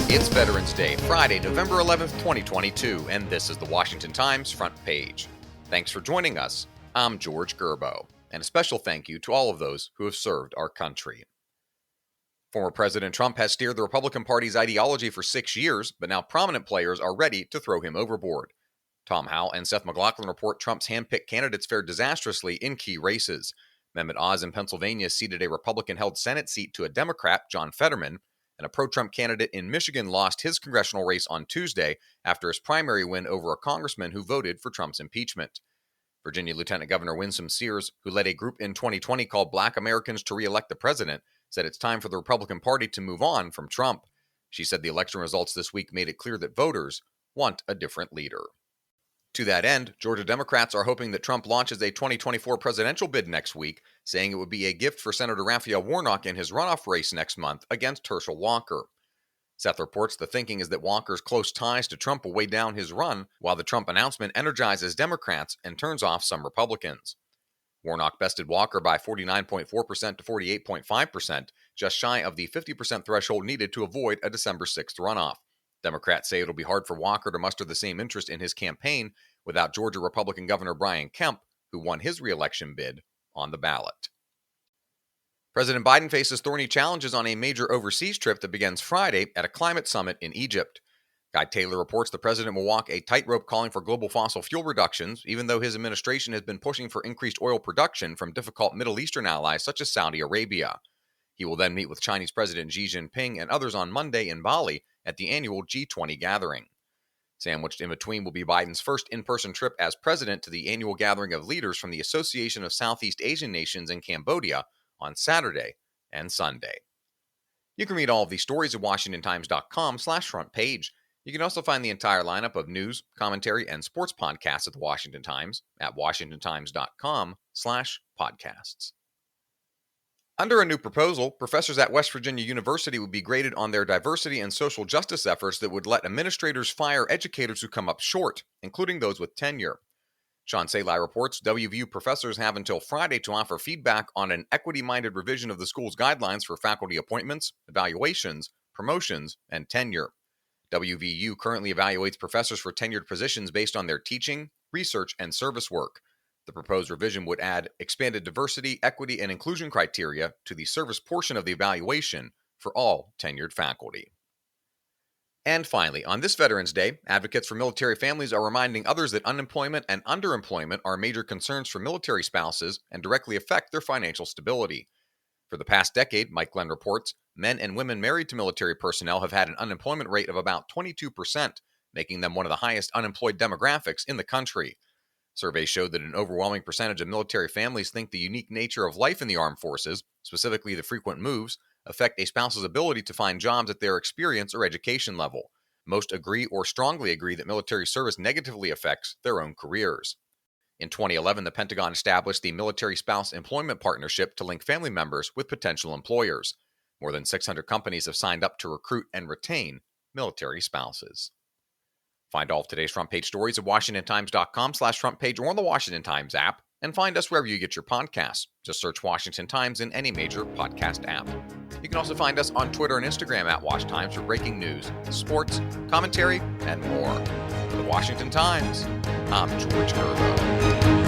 It's Veterans Day, Friday, November 11th, 2022, and this is the Washington Times front page. Thanks for joining us. I'm George Gerbo, and a special thank you to all of those who have served our country. Former President Trump has steered the Republican Party's ideology for 6 years, but now prominent players are ready to throw him overboard. Tom Howell and Seth McLaughlin report Trump's hand-picked candidates fared disastrously in key races. Mehmet Oz in Pennsylvania ceded a Republican-held Senate seat to a Democrat, John Fetterman, and a pro-Trump candidate in Michigan lost his congressional race on Tuesday after his primary win over a congressman who voted for Trump's impeachment. Virginia Lieutenant Governor Winsome Sears, who led a group in 2020 called Black Americans to Re-elect the President, said it's time for the Republican Party to move on from Trump. She said the election results this week made it clear that voters want a different leader. To that end, Georgia Democrats are hoping that Trump launches a 2024 presidential bid next week, saying it would be a gift for Senator Raphael Warnock in his runoff race next month against Herschel Walker. Seth reports the thinking is that Walker's close ties to Trump will weigh down his run, while the Trump announcement energizes Democrats and turns off some Republicans. Warnock bested Walker by 49.4% to 48.5%, just shy of the 50% threshold needed to avoid a December 6th runoff. Democrats say it'll be hard for Walker to muster the same interest in his campaign without Georgia Republican Governor Brian Kemp, who won his re-election bid, on the ballot. President Biden faces thorny challenges on a major overseas trip that begins Friday at a climate summit in Egypt. Guy Taylor reports the president will walk a tightrope calling for global fossil fuel reductions, even though his administration has been pushing for increased oil production from difficult Middle Eastern allies such as Saudi Arabia. He will then meet with Chinese President Xi Jinping and others on Monday in Bali at the annual G20 gathering. Sandwiched in between will be Biden's first in-person trip as president to the annual gathering of leaders from the Association of Southeast Asian Nations in Cambodia on Saturday and Sunday. You can read all of these stories at WashingtonTimes.com/front page. You can also find the entire lineup of news, commentary, and sports podcasts at the Washington Times at WashingtonTimes.com/podcasts. Under a new proposal, professors at West Virginia University would be graded on their diversity and social justice efforts that would let administrators fire educators who come up short, including those with tenure. Sean Salai reports WVU professors have until Friday to offer feedback on an equity-minded revision of the school's guidelines for faculty appointments, evaluations, promotions, and tenure. WVU currently evaluates professors for tenured positions based on their teaching, research, and service work. The proposed revision would add expanded diversity, equity, and inclusion criteria to the service portion of the evaluation for all tenured faculty. And finally, on this Veterans Day, advocates for military families are reminding others that unemployment and underemployment are major concerns for military spouses and directly affect their financial stability. For the past decade, Mike Glenn reports, men and women married to military personnel have had an unemployment rate of about 22%, making them one of the highest unemployed demographics in the country. Surveys showed that an overwhelming percentage of military families think the unique nature of life in the armed forces, specifically the frequent moves, affect a spouse's ability to find jobs at their experience or education level. Most agree or strongly agree that military service negatively affects their own careers. In 2011, the Pentagon established the Military Spouse Employment Partnership to link family members with potential employers. More than 600 companies have signed up to recruit and retain military spouses. Find all of today's front page stories at WashingtonTimes.com/front page or on the Washington Times app, and find us wherever you get your podcasts. Just search Washington Times in any major podcast app. You can also find us on Twitter and Instagram at Wash Times for breaking news, sports, commentary, and more. For the Washington Times, I'm George Gerbo.